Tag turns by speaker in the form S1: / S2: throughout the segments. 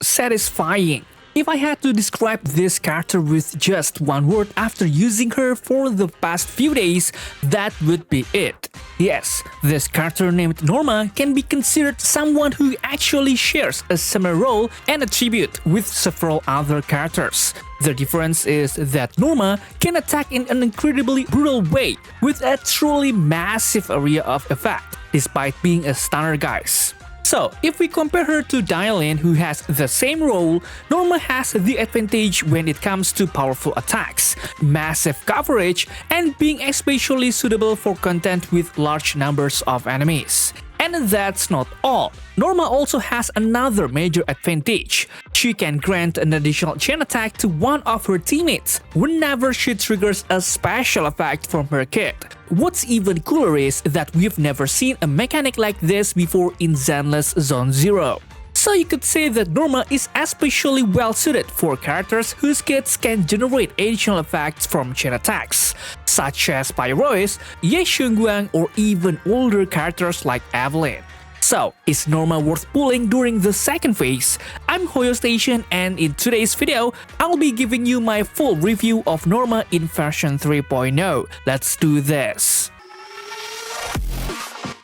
S1: Satisfying. If I had to describe this character with just one word after using her for the past few days, that would be it. Yes, this character named Norma can be considered someone who actually shares a similar role and attribute with several other characters. The difference is that Norma can attack in an incredibly brutal way with a truly massive area of effect, despite being a stunner, guys. So, if we compare her to Dialyn, who has the same role, Norma has the advantage when it comes to powerful attacks, massive coverage, and being especially suitable for content with large numbers of enemies. And that's not all. Norma also has another major advantage. She can grant an additional chain attack to one of her teammates whenever she triggers a special effect from her kit. What's even cooler is that we've never seen a mechanic like this before in Zenless Zone Zero. So you could say that Norma is especially well suited for characters whose kits can generate additional effects from chain attacks, such as Pyrois, Ye Xiongguang, or even older characters like Evelyn. So, is Norma worth pulling during the second phase? I'm Hoyostation, and in today's video, I'll be giving you my full review of Norma in version 3.0. Let's do this!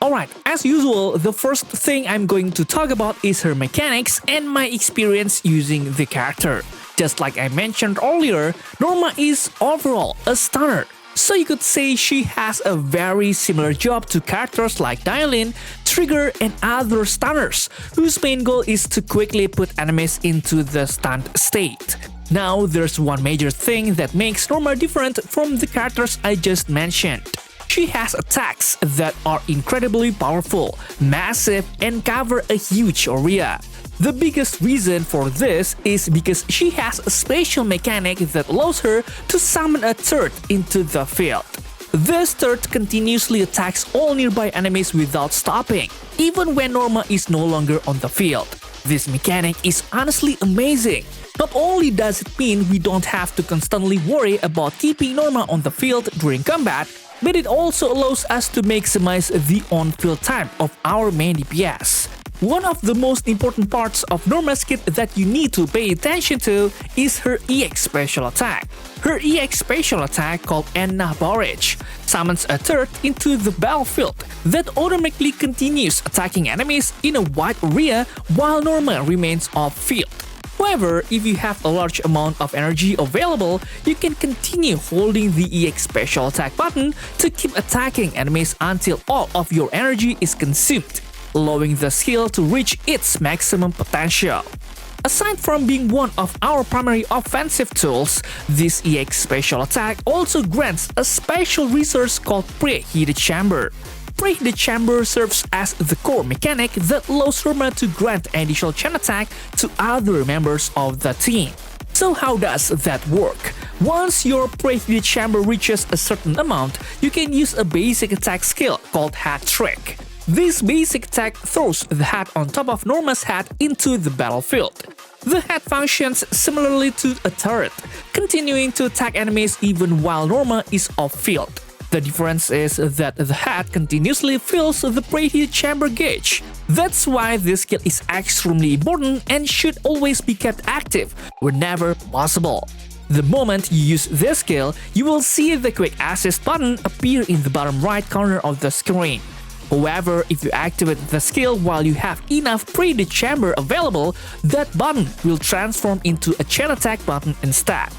S1: Alright, as usual, the first thing I'm going to talk about is her mechanics and my experience using the character. Just like I mentioned earlier, Norma is overall a stunner. So you could say she has a very similar job to characters like Dialyn, Trigger, and other stunners, whose main goal is to quickly put enemies into the stunned state. Now, there's one major thing that makes Norma different from the characters I just mentioned. She has attacks that are incredibly powerful, massive, and cover a huge area. The biggest reason for this is because she has a special mechanic that allows her to summon a turret into the field. This turret continuously attacks all nearby enemies without stopping, even when Norma is no longer on the field. This mechanic is honestly amazing. Not only does it mean we don't have to constantly worry about keeping Norma on the field during combat, but it also allows us to maximize the on-field time of our main DPS. One of the most important parts of Norma's kit that you need to pay attention to is her EX special attack. Her EX special attack, called Enna Barrage, summons a turret into the battlefield that automatically continues attacking enemies in a wide area while Norma remains off-field. However, if you have a large amount of energy available, you can continue holding the EX special attack button to keep attacking enemies until all of your energy is consumed, allowing the skill to reach its maximum potential. Aside from being one of our primary offensive tools, this EX special attack also grants a special resource called Preheated Chamber. Preheated Chamber serves as the core mechanic that allows Norma to grant additional chain attack to other members of the team. So how does that work? Once your Preheated Chamber reaches a certain amount, you can use a basic attack skill called Hat Trick. This basic attack throws the hat on top of Norma's hat into the battlefield. The hat functions similarly to a turret, continuing to attack enemies even while Norma is off-field. The difference is that the hat continuously fills the preheated chamber gauge. That's why this skill is extremely important and should always be kept active whenever possible. The moment you use this skill, you will see the quick assist button appear in the bottom right corner of the screen. However, if you activate the skill while you have enough preheated chamber available, that button will transform into a chain attack button instead.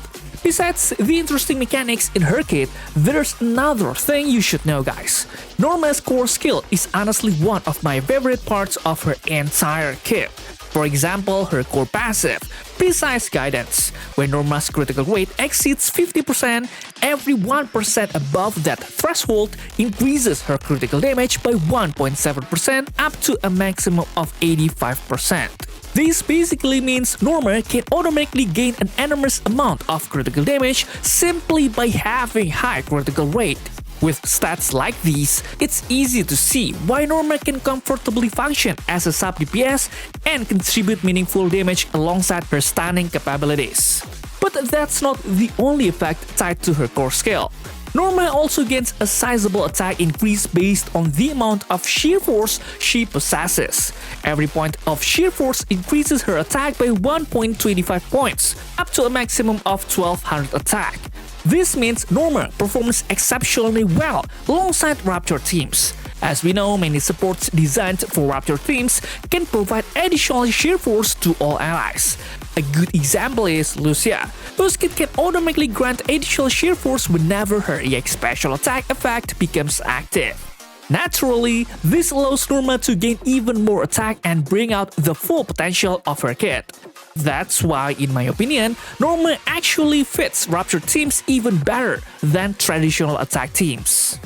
S1: Besides the interesting mechanics in her kit, there's another thing you should know, guys. Norma's core skill is honestly one of my favorite parts of her entire kit. For example, her core passive, Precise Guidance. When Norma's critical rate exceeds 50%, every 1% above that threshold increases her critical damage by 1.7% up to a maximum of 85%. This basically means Norma can automatically gain an enormous amount of critical damage simply by having high critical rate. With stats like these, it's easy to see why Norma can comfortably function as a sub DPS and contribute meaningful damage alongside her stunning capabilities. But that's not the only effect tied to her core skill. Norma also gains a sizable attack increase based on the amount of sheer force she possesses. Every point of sheer force increases her attack by 1.25 points, up to a maximum of 1200 attack. This means Norma performs exceptionally well alongside Raptor teams. As we know, many supports designed for Raptor teams can provide additional sheer force to all allies. A good example is Lucia, whose kit can automatically grant additional sheer force whenever her EX special attack effect becomes active. Naturally, this allows Norma to gain even more attack and bring out the full potential of her kit. That's why, in my opinion, Norma actually fits Raptor teams even better than traditional attack teams.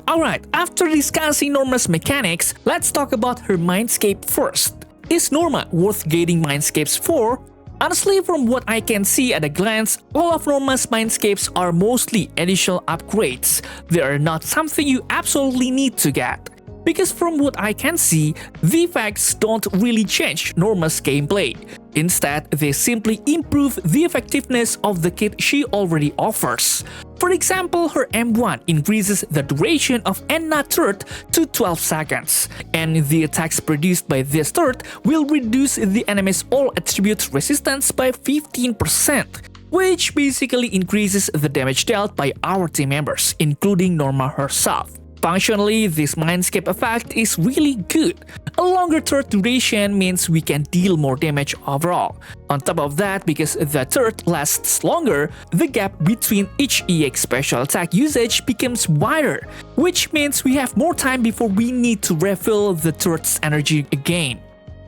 S1: Alright, after discussing Norma's mechanics, let's talk about her Mindscape first. Is Norma worth gaining Mindscapes for? Honestly, from what I can see at a glance, all of Norma's Mindscapes are mostly additional upgrades. They are not something you absolutely need to get. Because from what I can see, the effects don't really change Norma's gameplay. Instead, they simply improve the effectiveness of the kit she already offers. For example, her M1 increases the duration of Enna turret to 12 seconds, and the attacks produced by this turret will reduce the enemy's all attribute resistance by 15%, which basically increases the damage dealt by our team members, including Norma herself. Functionally, this Mindscape effect is really good. A longer turret duration means we can deal more damage overall. On top of that, because the turret lasts longer, the gap between each EX special attack usage becomes wider, which means we have more time before we need to refill the turret's energy again.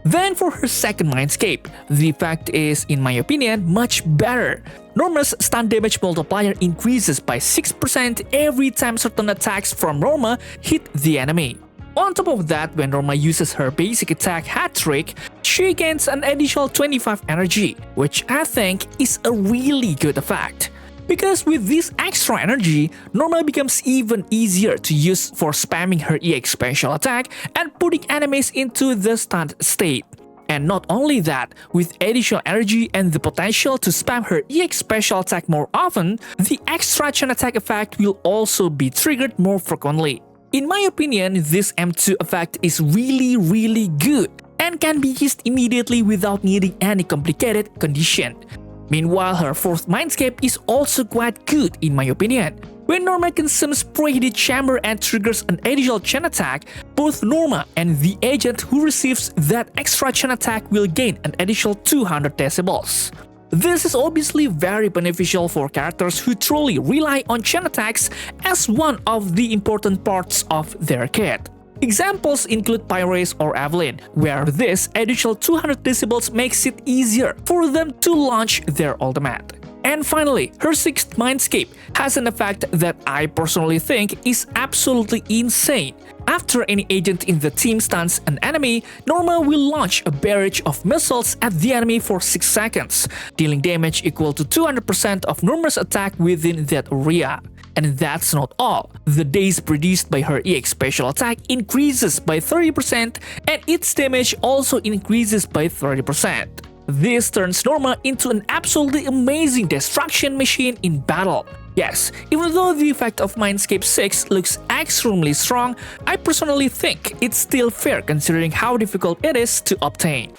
S1: Then for her second Mindscape, the effect is, in my opinion, much better. Norma's stun damage multiplier increases by 6% every time certain attacks from Norma hit the enemy. On top of that, when Norma uses her basic attack hat-trick, she gains an additional 25 energy, which I think is a really good effect. Because with this extra energy, Norma becomes even easier to use for spamming her EX special attack and putting enemies into the stunned state. And not only that, with additional energy and the potential to spam her EX special attack more often, the extra chain attack effect will also be triggered more frequently. In my opinion, this M2 effect is really good and can be used immediately without needing any complicated condition. Meanwhile, her fourth Mindscape is also quite good in my opinion. When Norma consumes preheated chamber and triggers an additional chain attack, both Norma and the agent who receives that extra chain attack will gain an additional 200 decibels. This is obviously very beneficial for characters who truly rely on chain attacks as one of the important parts of their kit. Examples include Pyrase or Evelyn, where this additional 200 decibels makes it easier for them to launch their ultimate. And finally, her sixth Mindscape has an effect that I personally think is absolutely insane. After any agent in the team stuns an enemy, Norma will launch a barrage of missiles at the enemy for 6 seconds, dealing damage equal to 200% of Norma's attack within that area. And that's not all. The days produced by her EX special attack increases by 30% and its damage also increases by 30%. This turns Norma into an absolutely amazing destruction machine in battle. Yes, even though the effect of Mindscape 6 looks extremely strong, I personally think it's still fair considering how difficult it is to obtain.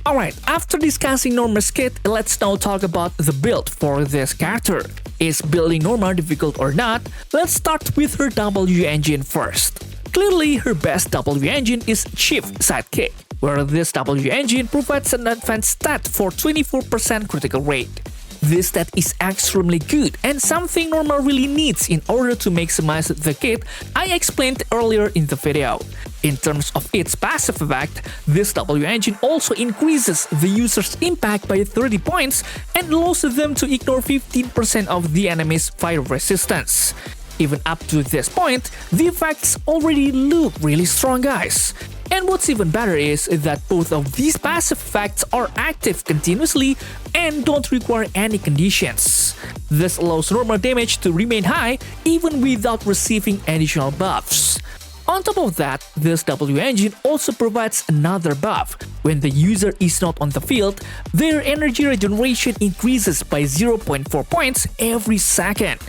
S1: Alright, after discussing Norma's kit, let's now talk about the build for this character. Is building Norma difficult or not? Let's start with her W engine first. Clearly, her best W engine is Chief Sidekick, where this W engine provides an advanced stat for 24% critical rate. This stat is extremely good and something Norma really needs in order to maximize the kit I explained earlier in the video. In terms of its passive effect, this W engine also increases the user's impact by 30 points and allows them to ignore 15% of the enemy's fire resistance. Even up to this point, the effects already look really strong, guys. And what's even better is that both of these passive effects are active continuously and don't require any conditions. This allows normal damage to remain high even without receiving additional buffs. On top of that, this W engine also provides another buff, When the user is not on the field, their energy regeneration increases by 0.4 points every second.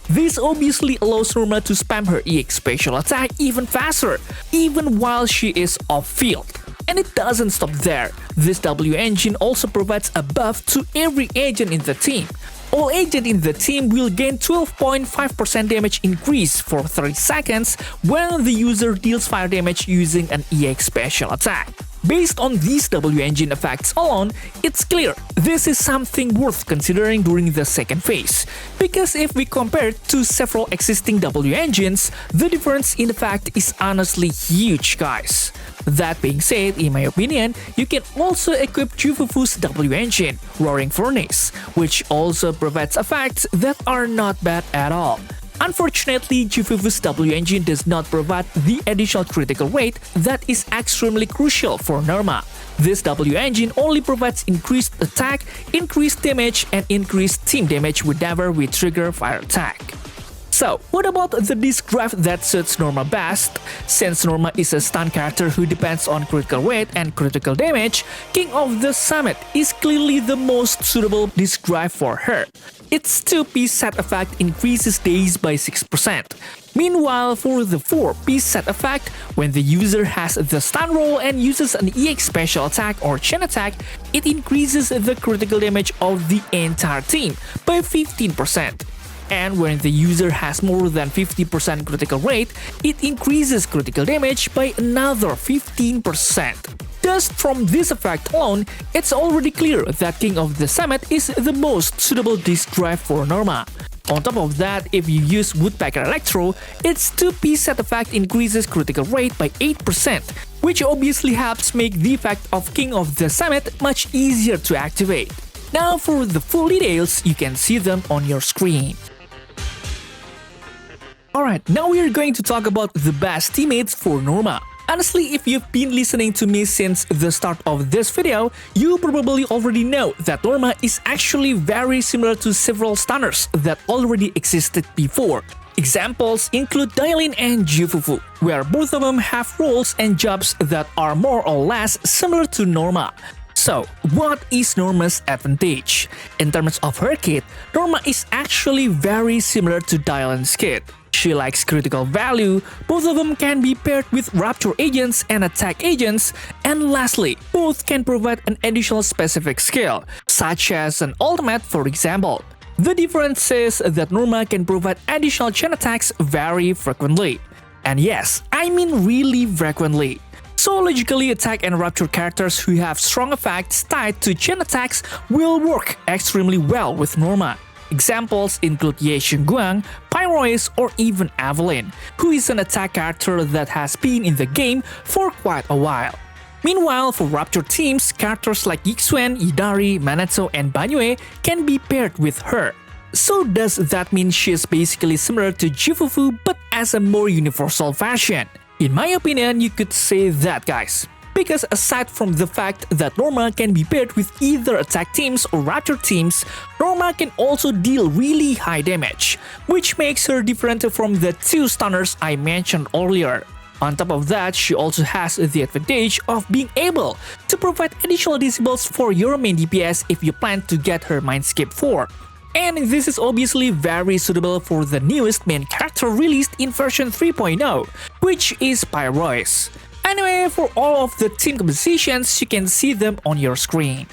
S1: This obviously allows Norma to spam her EX special attack even faster, even while she is off-field. And it doesn't stop there. This W engine also provides a buff to every agent in the team. All agents in the team will gain 12.5% damage increase for 30 seconds when the user deals fire damage using an EX special attack. Based on these W engine effects alone, it's clear this is something worth considering during the second phase. Because if we compare it to several existing W engines, the difference in effect is honestly huge, guys. That being said, in my opinion, you can also equip Jufufu's W engine, Roaring Furnace, which also provides effects that are not bad at all. Unfortunately, Jufufu's W engine does not provide the additional critical rate that is extremely crucial for Norma. This W engine only provides increased attack, increased damage, and increased team damage whenever we trigger fire attack. So, what about the disc drive that suits Norma best? Since Norma is a stun character who depends on critical rate and critical damage, King of the Summit is clearly the most suitable disc drive for her. Its 2-piece set effect increases days by 6%. Meanwhile, for the 4-piece set effect, when the user has the stun roll and uses an EX special attack or chain attack, it increases the critical damage of the entire team by 15%. And when the user has more than 50% critical rate, it increases critical damage by another 15%. Just from this effect alone, it's already clear that King of the Summit is the most suitable disc drive for Norma. On top of that, if you use Woodpecker Electro, its 2-piece set effect increases critical rate by 8%, which obviously helps make the effect of King of the Summit much easier to activate. Now for the full details, you can see them on your screen. Alright, now we are going to talk about the best teammates for Norma. Honestly, if you've been listening to me since the start of this video, you probably already know that Norma is actually very similar to several stunners that already existed before. Examples include Dialyn and Jufufu, where both of them have roles and jobs that are more or less similar to Norma. So, what is Norma's advantage? In terms of her kit, Norma is actually very similar to Dialyn's kit. She likes critical value, both of them can be paired with Rapture agents and attack agents, and lastly, both can provide an additional specific skill, such as an ultimate for example. The difference is that Norma can provide additional chain attacks very frequently. And yes, I mean really frequently. So logically, attack and rapture characters who have strong effects tied to chain attacks will work extremely well with Norma. Examples include Ye Xingguang, Pyrois, or even Evelyn, who is an attack character that has been in the game for quite a while. Meanwhile, for Rapture teams, characters like Yixuan, Idari, Manetsu, and Banyue can be paired with her. So does that mean she is basically similar to Jufufu but as a more universal version? In my opinion, you could say that, guys. Because aside from the fact that Norma can be paired with either attack teams or rapture teams, Norma can also deal really high damage, which makes her different from the two stunners I mentioned earlier. On top of that, she also has the advantage of being able to provide additional disables for your main DPS if you plan to get her MINDSCAPE 4. And this is obviously very suitable for the newest main character released in version 3.0, which is Pyrois. Anyway, for all of the team compositions, you can see them on your screen.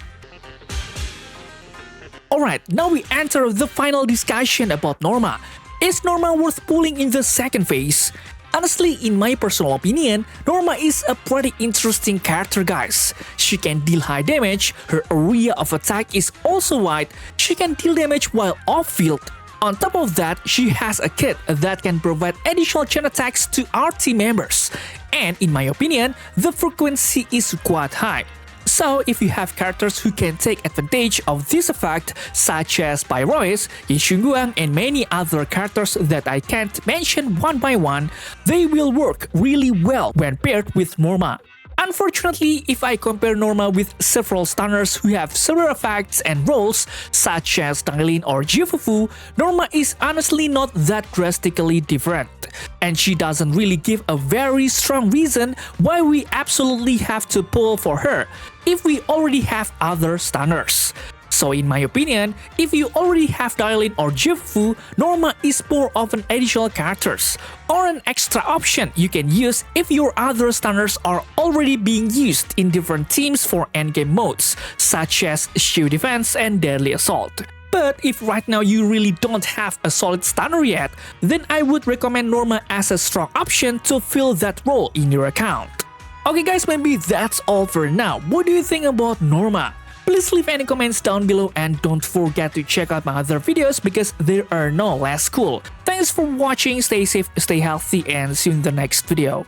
S1: Alright, now we enter the final discussion about Norma. Is Norma worth pulling in the second phase? Honestly, in my personal opinion, Norma is a pretty interesting character, guys. She can deal high damage, her area of attack is also wide, she can deal damage while off-field. On top of that, she has a kit that can provide additional chain attacks to our team members. And in my opinion, the frequency is quite high. So if you have characters who can take advantage of this effect, such as Pyrois, Ye Xingguang, and many other characters that I can't mention one by one, they will work really well when paired with Norma. Unfortunately, if I compare Norma with several stunners who have similar effects and roles, such as Dialyn or Jifufu, Norma is honestly not that drastically different. And she doesn't really give a very strong reason why we absolutely have to pull for her if we already have other stunners. So in my opinion, if you already have Dialyn or Jifufu, Norma is more of an additional characters, or an extra option you can use if your other stunners are already being used in different teams for endgame modes, such as Shield Defense and Deadly Assault. But if right now you really don't have a solid stunner yet, then I would recommend Norma as a strong option to fill that role in your account. Okay guys, maybe that's all for now. What do you think about Norma? Please leave any comments down below and don't forget to check out my other videos because they are no less cool. Thanks for watching, stay safe, stay healthy, and see you in the next video.